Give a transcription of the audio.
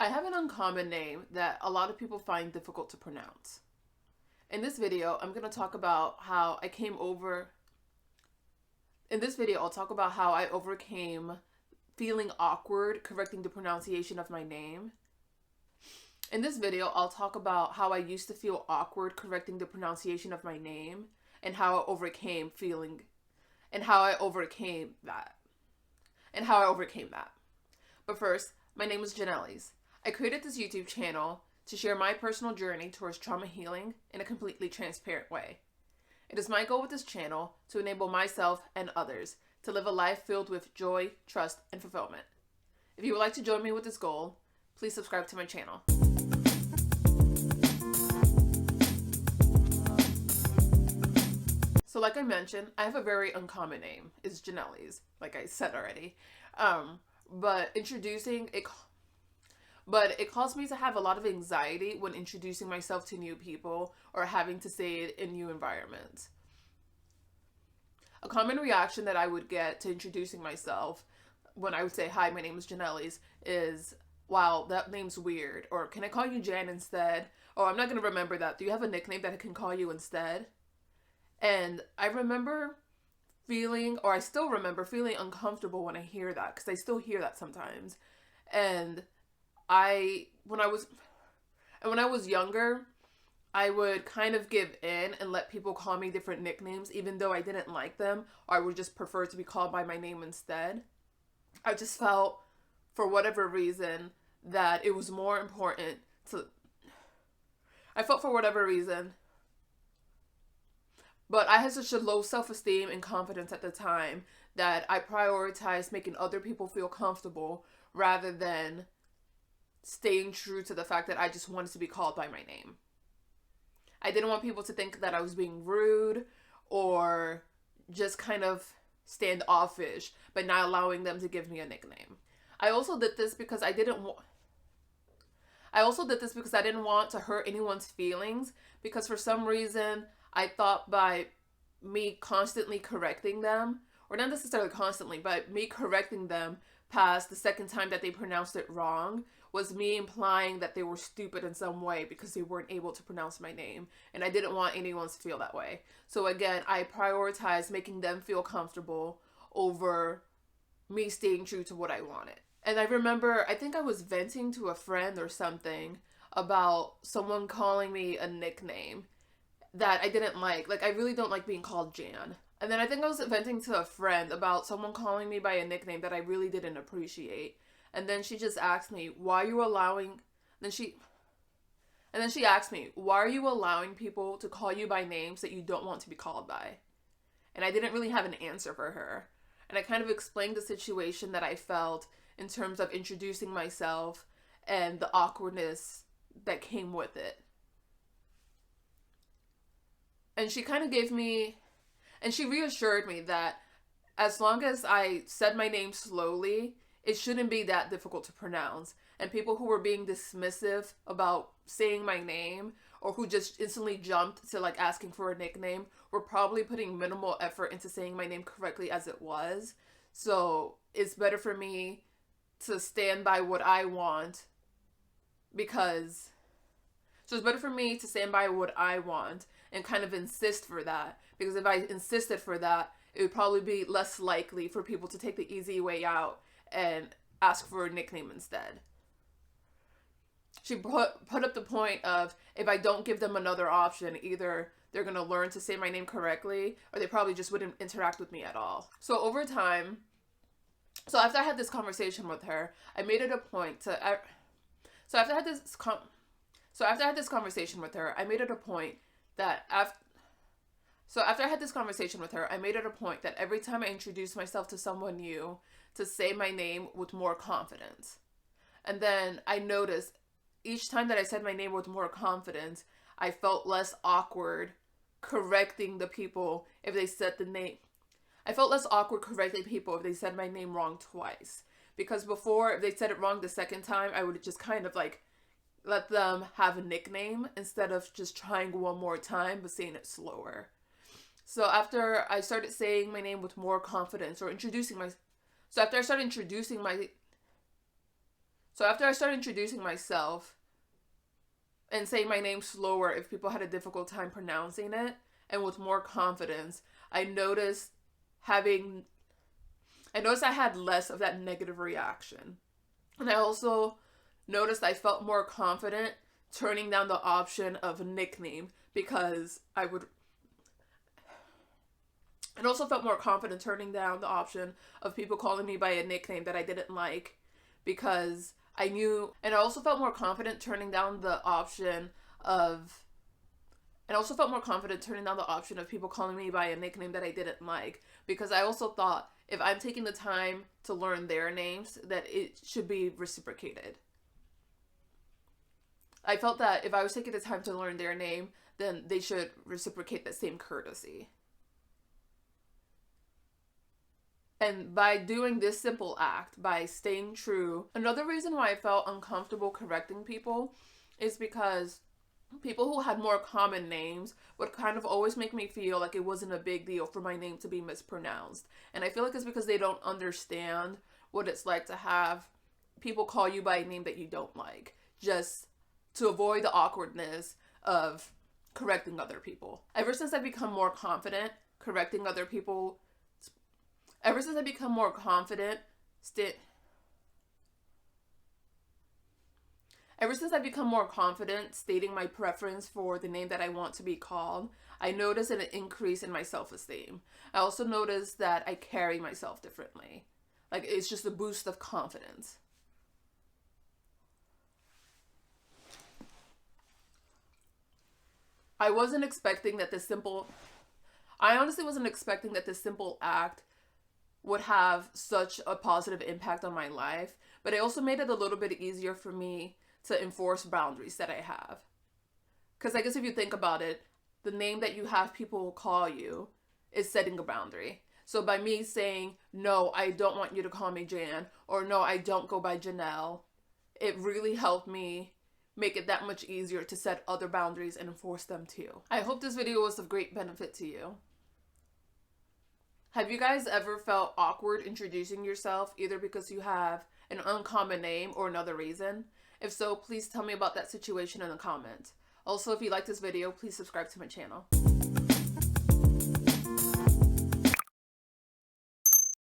I have an uncommon name that a lot of people find difficult to pronounce. In this video, I'm going to talk about how I came over. In this video, I'll talk about how I overcame feeling awkward correcting the pronunciation of my name. In this video, I'll talk about how I used to feel awkward correcting the pronunciation of my name and how I overcame feeling and how I overcame that. But first, my name is Janelle's. I created this YouTube channel to share my personal journey towards trauma healing in a completely transparent way. It is my goal with this channel to enable myself and others to live a life filled with joy, trust, and fulfillment. If you would like to join me with this goal, please subscribe to my channel. So like I mentioned, I have a very uncommon name. It's Janelle's, like I said already. But it caused me to have a lot of anxiety when introducing myself to new people or having to say it in new environments. A common reaction that I would get to introducing myself when I would say, "Hi, my name is Janelle's," is, "Wow, that name's weird," or "Can I call you Jan instead?" "Oh, I'm not going to remember that. Do you have a nickname that I can call you instead?" And I still remember feeling uncomfortable when I hear that, because I still hear that sometimes. And when I was younger, I would kind of give in and let people call me different nicknames, even though I didn't like them, or I would just prefer to be called by my name instead. I just felt, for whatever reason, that it was more important but I had such a low self-esteem and confidence at the time that I prioritized making other people feel comfortable rather than staying true to the fact that I just wanted to be called by my name. I didn't want people to think that I was being rude or just kind of standoffish by not allowing them to give me a nickname. I also did this because I didn't want to hurt anyone's feelings, because for some reason I thought by me constantly correcting them, or not necessarily constantly, but me correcting them past the second time that they pronounced it wrong, was me implying that they were stupid in some way because they weren't able to pronounce my name. And I didn't want anyone to feel that way. So again, I prioritized making them feel comfortable over me staying true to what I wanted. And I remember, I think I was venting to a friend or something about someone calling me a nickname that I didn't like. Like, I really don't like being called Jan. And then I think I was venting to a friend about someone calling me by a nickname that I really didn't appreciate. And then she just asked me, why are you allowing people to call you by names that you don't want to be called by? And I didn't really have an answer for her. And I kind of explained the situation that I felt in terms of introducing myself and the awkwardness that came with it. And she kind of she reassured me that as long as I said my name slowly, it shouldn't be that difficult to pronounce. And people who were being dismissive about saying my name, or who just instantly jumped to like asking for a nickname, were probably putting minimal effort into saying my name correctly as it was. So it's better for me to stand by what I want and kind of insist for that. Because if I insisted for that, it would probably be less likely for people to take the easy way out and ask for a nickname instead. She put up the point of, if I don't give them another option, either they're going to learn to say my name correctly, or they probably just wouldn't interact with me at all. So over time, after I had this conversation with her, I made it a point to... after I had this conversation with her, I made it a point that every time I introduced myself to someone new, to say my name with more confidence. And then I noticed each time that I said my name with more confidence, I felt less awkward correcting the people if they said the name. I felt less awkward correcting people if they said my name wrong twice. Because before, if they said it wrong the second time, I would just kind of like let them have a nickname instead of just trying one more time but saying it slower. So after I started saying my name with more confidence, or introducing my, so after I started introducing my, So after I started introducing myself and saying my name slower if people had a difficult time pronouncing it, and with more confidence, I noticed having I noticed I had less of that negative reaction. And I also noticed I felt more confident turning down the option of a nickname because I would and also felt more confident turning down the option of people calling me by a nickname that I didn't like because I knew, and I also felt more confident turning down the option of and also felt more confident turning down the option of people calling me by a nickname that I didn't like because I also thought if I'm taking the time to learn their names that it should be reciprocated. I felt that if I was taking the time to learn their name, then they should reciprocate that same courtesy. And by doing this simple act, by staying true, another reason why I felt uncomfortable correcting people is because people who had more common names would kind of always make me feel like it wasn't a big deal for my name to be mispronounced. And I feel like it's because they don't understand what it's like to have people call you by a name that you don't like, just to avoid the awkwardness of correcting other people. Ever since I've become more confident correcting other people, ever since I've become more confident, Ever since I've become more confident stating my preference for the name that I want to be called, I noticed an increase in my self-esteem. I also noticed that I carry myself differently. Like, it's just a boost of confidence. I wasn't expecting that this simple... I honestly wasn't expecting that this simple act would have such a positive impact on my life, but it also made it a little bit easier for me to enforce boundaries that I have. Because I guess if you think about it, the name that you have people call you is setting a boundary. So by me saying, no, I don't want you to call me Jan, or no, I don't go by Janelle, it really helped me make it that much easier to set other boundaries and enforce them too. I hope this video was of great benefit to you. Have you guys ever felt awkward introducing yourself, either because you have an uncommon name or another reason? If so, please tell me about that situation in the comments. Also, if you like this video, please subscribe to my channel.